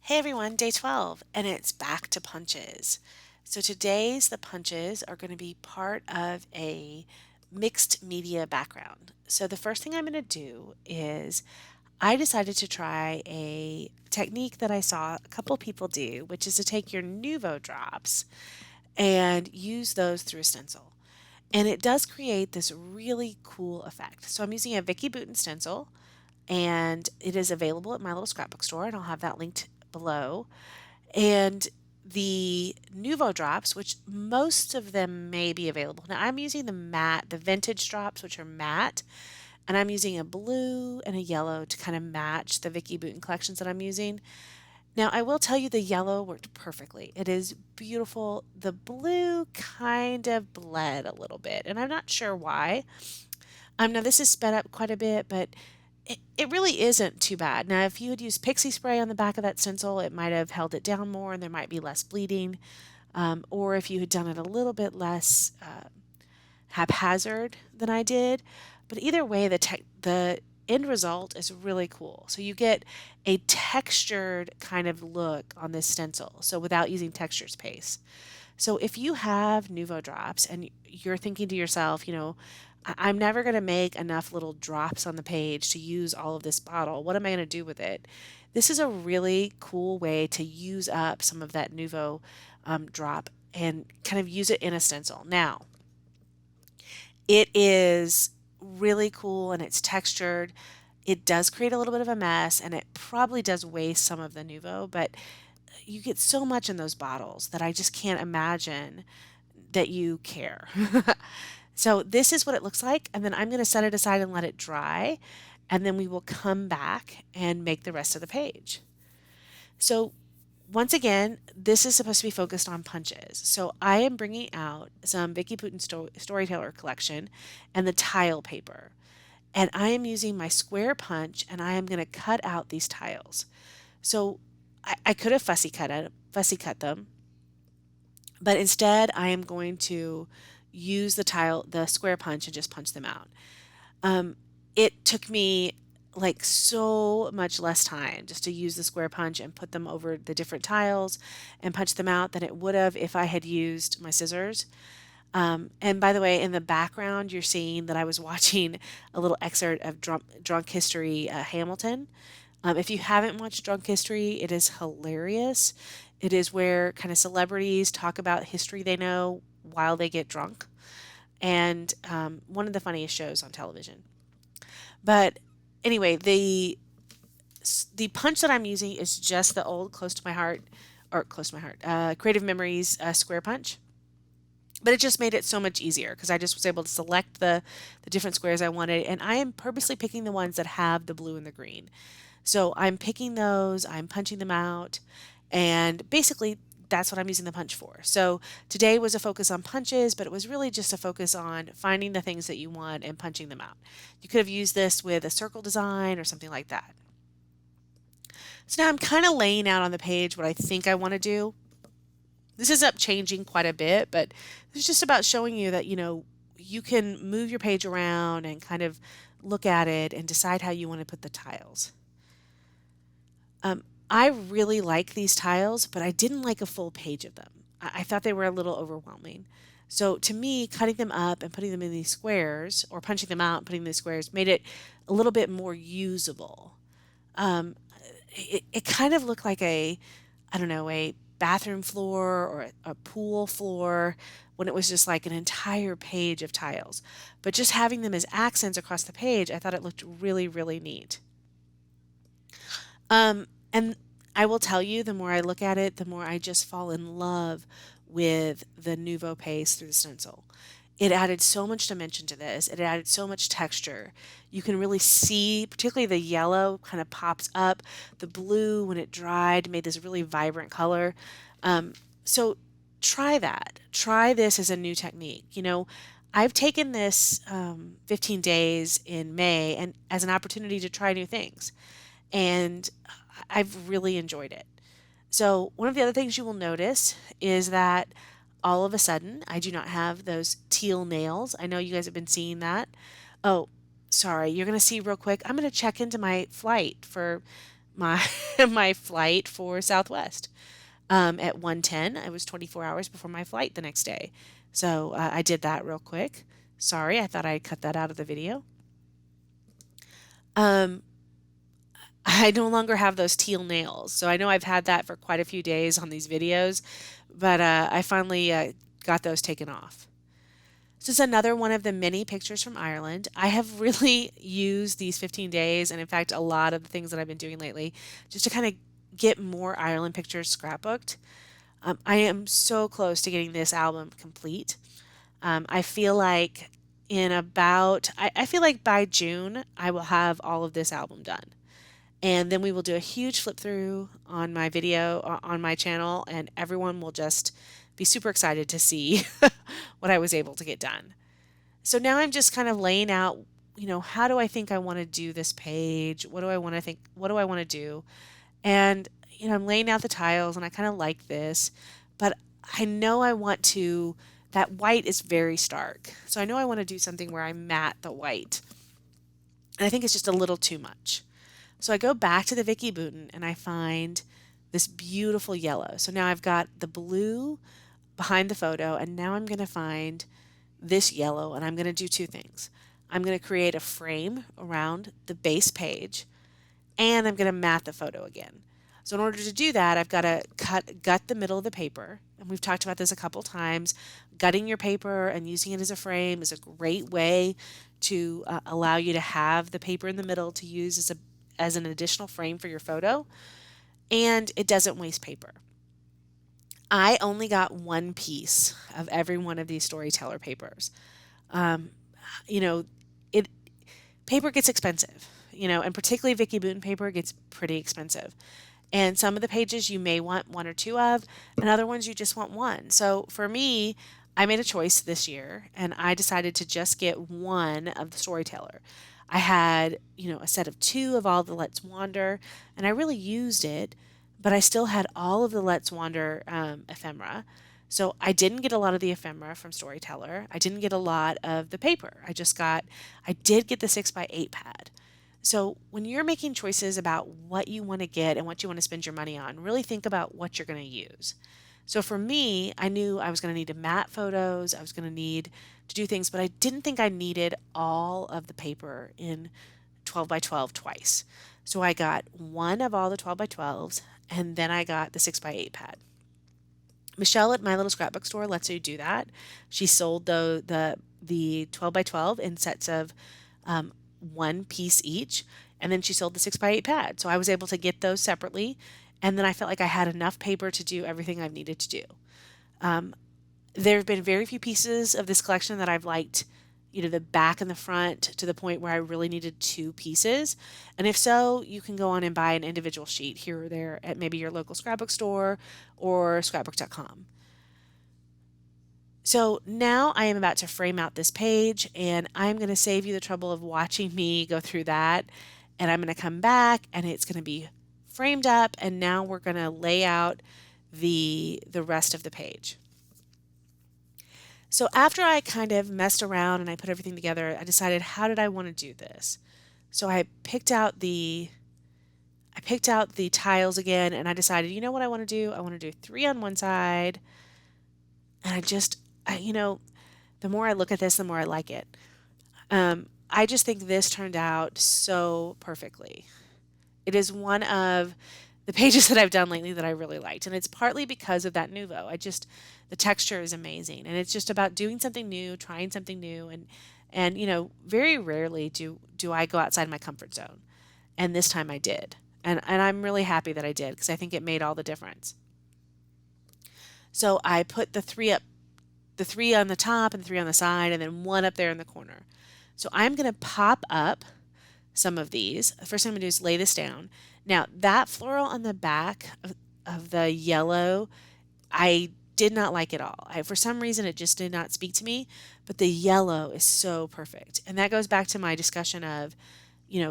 Hey everyone, day 12, and it's back to punches. So the punches are going to be part of a mixed media background. So the first thing I'm going to do is I decided to try a technique that I saw a couple people do, which is to take your Nuvo drops and use those through a stencil. And it does create this really cool effect. So I'm using a Vicky Bouton stencil, and it is available at my little scrapbook store, and I'll have that linked below. And the Nuvo drops, which most of them may be available. Now I'm using the vintage drops, which are matte, and I'm using a blue and a yellow to kind of match the Vicky Bouton collections that I'm using. Now I will tell you the yellow worked perfectly. It is beautiful. The blue kind of bled a little bit, and I'm not sure why. Now this is sped up quite a bit, but it really isn't too bad. Now, if you had used pixie spray on the back of that stencil, it might have held it down more and there might be less bleeding. Or if you had done it a little bit less haphazard than I did. But either way, the end result is really cool. So you get a textured kind of look on this stencil. So without using texture space. So if you have Nuvo drops and you're thinking to yourself, I'm never going to make enough little drops on the page to use all of this bottle. What am I going to do with it? This is a really cool way to use up some of that Nuvo drop and kind of use it in a stencil. Now, it is really cool and it's textured. It does create a little bit of a mess and it probably does waste some of the Nuvo, but you get so much in those bottles that I just can't imagine that you care. So this is what it looks like, and then I'm going to set it aside and let it dry, and then we will come back and make the rest of the page. So once again, this is supposed to be focused on punches. So I am bringing out some Vicky Putin Storyteller collection and the tile paper. And I am using my square punch and I am going to cut out these tiles. So I could have fussy cut them, but instead I am going to use the square punch and just punch them out. Um, it took me like so much less time just to use the square punch and put them over the different tiles and punch them out than it would have if I had used my scissors. And by the way, in the background, you're seeing that I was watching a little excerpt of Drunk History Hamilton. If you haven't watched Drunk History, it is hilarious. It is where kind of celebrities talk about history they know while they get drunk, and one of the funniest shows on television. But anyway, the punch that I'm using is just the old close to my heart, Creative Memories square punch. But it just made it so much easier because I just was able to select the different squares I wanted, and I am purposely picking the ones that have the blue and the green. So I'm picking those, I'm punching them out, and basically that's what I'm using the punch for. So today was a focus on punches, but it was really just a focus on finding the things that you want and punching them out. You could have used this with a circle design or something like that. So now I'm kind of laying out on the page what I think I want to do. This is up changing quite a bit, but it's just about showing you that, you can move your page around and kind of look at it and decide how you want to put the tiles. I really like these tiles, but I didn't like a full page of them. I thought they were a little overwhelming. So to me, cutting them up and putting them in these squares, or punching them out and putting them in these squares, made it a little bit more usable. Um, it kind of looked like I don't know, a bathroom floor or a pool floor when it was just like an entire page of tiles. But just having them as accents across the page, I thought it looked really, really neat. And I will tell you, the more I look at it, the more I just fall in love with the Nuvo paste through the stencil. It added so much dimension to this. It added so much texture. You can really see, particularly the yellow kind of pops up. The blue, when it dried, made this really vibrant color. So try that. Try this as a new technique. I've taken this 15 days in May and as an opportunity to try new things. And I've really enjoyed it. So, one of the other things you will notice is that all of a sudden I do not have those teal nails. I know you guys have been seeing that. Oh, sorry, you're going to see real quick. I'm going to check into my flight for my my flight for Southwest. At 1:10, I was 24 hours before my flight the next day. So I did that real quick. Sorry, I thought I cut that out of the video. Um, I no longer have those teal nails. So I know I've had that for quite a few days on these videos, but I finally got those taken off. This is another one of the many pictures from Ireland. I have really used these 15 days, and in fact, a lot of the things that I've been doing lately, just to kind of get more Ireland pictures scrapbooked. I am so close to getting this album complete. I feel like I feel like by June, I will have all of this album done. And then we will do a huge flip through on my video on my channel, and everyone will just be super excited to see what I was able to get done. So now I'm just kind of laying out, how do I think I want to do this page? What do I want to think? What do I want to do? And, I'm laying out the tiles and I kind of like this, but I know that white is very stark. So I know I want to do something where I matte the white. And I think it's just a little too much. So I go back to the Vicky Bouton and I find this beautiful yellow. So now I've got the blue behind the photo, and now I'm going to find this yellow, and I'm going to do two things. I'm going to create a frame around the base page, and I'm going to matte the photo again. So in order to do that, I've got to gut the middle of the paper, and we've talked about this a couple times. Gutting your paper and using it as a frame is a great way to allow you to have the paper in the middle to use as an additional frame for your photo, and it doesn't waste paper. I only got one piece of every one of these storyteller papers. Um, you know, it paper gets expensive, and particularly Vicky Bouton paper gets pretty expensive. And some of the pages you may want one or two of, and other ones you just want one. So for me, I made a choice this year, and I decided to just get one of the storyteller. I had, a set of two of all the Let's Wander, and I really used it, but I still had all of the Let's Wander ephemera. So I didn't get a lot of the ephemera from Storyteller. I didn't get a lot of the paper. I did get the 6x8 pad. So when you're making choices about what you want to get and what you want to spend your money on, really think about what you're going to use. So for me, I knew I was going to need to matte photos. I was going to need to do things, but I didn't think I needed all of the paper in 12x12 twice. So I got one of all the 12x12s, and then I got the 6x8 pad. Michelle at My Little Scrapbook Store lets you do that. She sold the 12x12 in sets of one piece each, and then she sold the 6x8 pad. So I was able to get those separately, and then I felt like I had enough paper to do everything I've needed to do. There have been very few pieces of this collection that I've liked, the back and the front to the point where I really needed two pieces. And if so, you can go on and buy an individual sheet here or there at maybe your local scrapbook store or scrapbook.com. So now I am about to frame out this page, and I'm going to save you the trouble of watching me go through that. And I'm going to come back and it's going to be framed up, and now we're going to lay out the rest of the page. So after I kind of messed around and I put everything together, I decided, how did I want to do this? So I picked out the tiles again, and I decided, what I want to do? I want to do 3 on one side. And the more I look at this, the more I like it. I just think this turned out so perfectly. It is one of the pages that I've done lately that I really liked, and it's partly because of that Nuvo. The texture is amazing, and it's just about doing something new, trying something new, and very rarely do I go outside my comfort zone, and this time I did, and I'm really happy that I did, because I think it made all the difference. So I put the 3 on the top and the 3 on the side, and then 1 up there in the corner. So I'm going to pop up some of these. The first thing I'm going to do is lay this down. Now, that floral on the back of the yellow, I did not like at all. For some reason, it just did not speak to me, but the yellow is so perfect. And that goes back to my discussion of,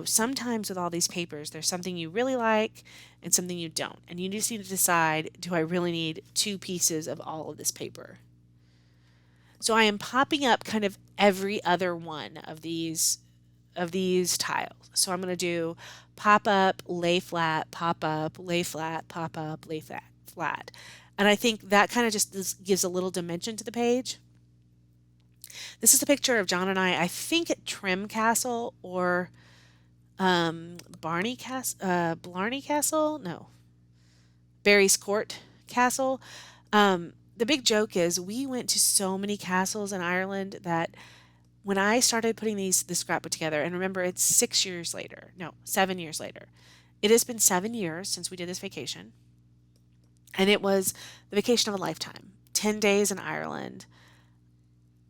sometimes with all these papers, there's something you really like and something you don't. And you just need to decide, do I really need 2 pieces of all of this paper? So I am popping up kind of every other one of these of these tiles. So I'm going to do pop up, lay flat, pop up, lay flat, pop up, lay flat, flat. And I think that kind of just gives a little dimension to the page. This is a picture of John and I think at Trim Castle or Blarney Castle? No, Barry's Court Castle. The big joke is we went to so many castles in Ireland that when I started putting this scrapbook together, and remember it's 7 years later. It has been 7 years since we did this vacation, and it was the vacation of a lifetime. 10 days in Ireland.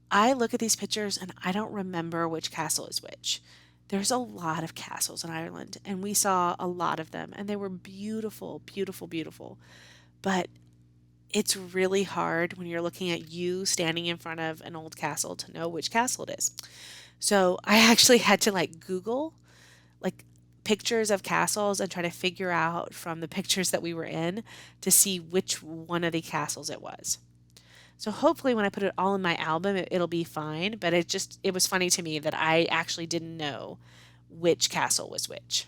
I look at these pictures and I don't remember which castle is which. There's a lot of castles in Ireland, and we saw a lot of them, and they were beautiful, beautiful, beautiful. But it's really hard when you're looking at you standing in front of an old castle to know which castle it is. So I actually had to like Google like pictures of castles and try to figure out from the pictures that we were in to see which one of the castles it was. So hopefully when I put it all in my album, it'll be fine. But it was funny to me that I actually didn't know which castle was which.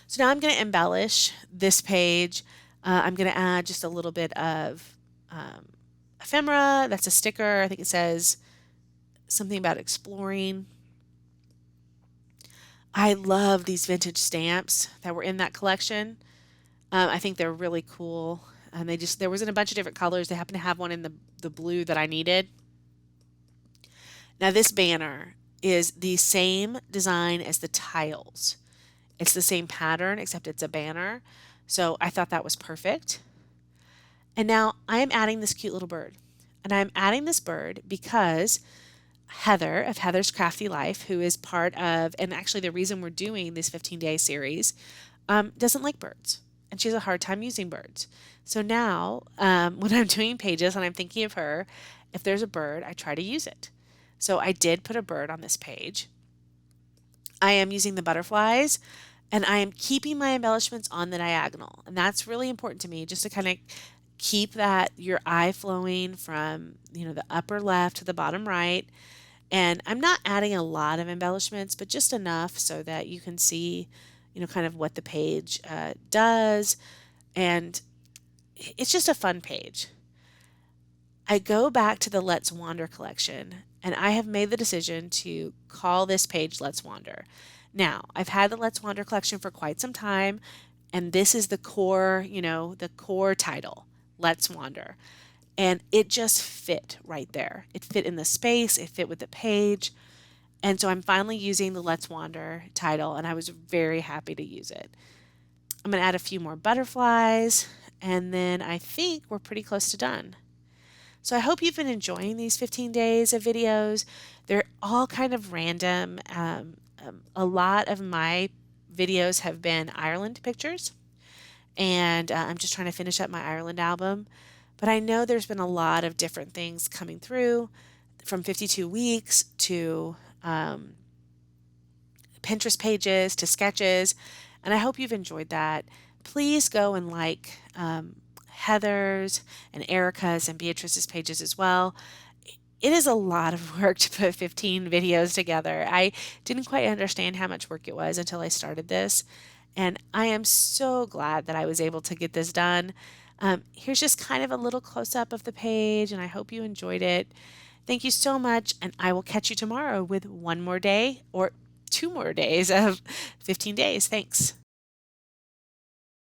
So now I'm going to embellish this page. I'm going to add just a little bit of ephemera. That's a sticker. I think it says something about exploring. I love these vintage stamps that were in that collection. I think they're really cool. And there was in a bunch of different colors. They happen to have one in the blue that I needed. Now this banner is the same design as the tiles. It's the same pattern, except it's a banner. So I thought that was perfect. And now I am adding this cute little bird. And I'm adding this bird because Heather of Heather's Crafty Life, who is part of, and actually the reason we're doing this 15-day series, doesn't like birds. And she has a hard time using birds. So now when I'm doing pages and I'm thinking of her, if there's a bird, I try to use it. So I did put a bird on this page. I am using the butterflies, and I am keeping my embellishments on the diagonal. And that's really important to me, just to kind of keep your eye flowing from, the upper left to the bottom right. And I'm not adding a lot of embellishments, but just enough so that you can see, kind of what the page does. And it's just a fun page. I go back to the Let's Wander collection, and I have made the decision to call this page Let's Wander. Now, I've had the Let's Wander collection for quite some time, and this is the core, the core title, Let's Wander. And it just fit right there. It fit in the space, it fit with the page. And so I'm finally using the Let's Wander title, and I was very happy to use it. I'm going to add a few more butterflies, and then I think we're pretty close to done. So I hope you've been enjoying these 15 days of videos. They're all kind of random. A lot of my videos have been Ireland pictures, and I'm just trying to finish up my Ireland album. But I know there's been a lot of different things coming through, from 52 weeks to Pinterest pages to sketches, and I hope you've enjoyed that. Please go and like Heather's and Erica's and Beatrice's pages as well. It is a lot of work to put 15 videos together. I didn't quite understand how much work it was until I started this, and I am so glad that I was able to get this done. Here's just kind of a little close-up of the page, and I hope you enjoyed it. Thank you so much, and I will catch you tomorrow with one more day or 2 more days of 15 days. Thanks.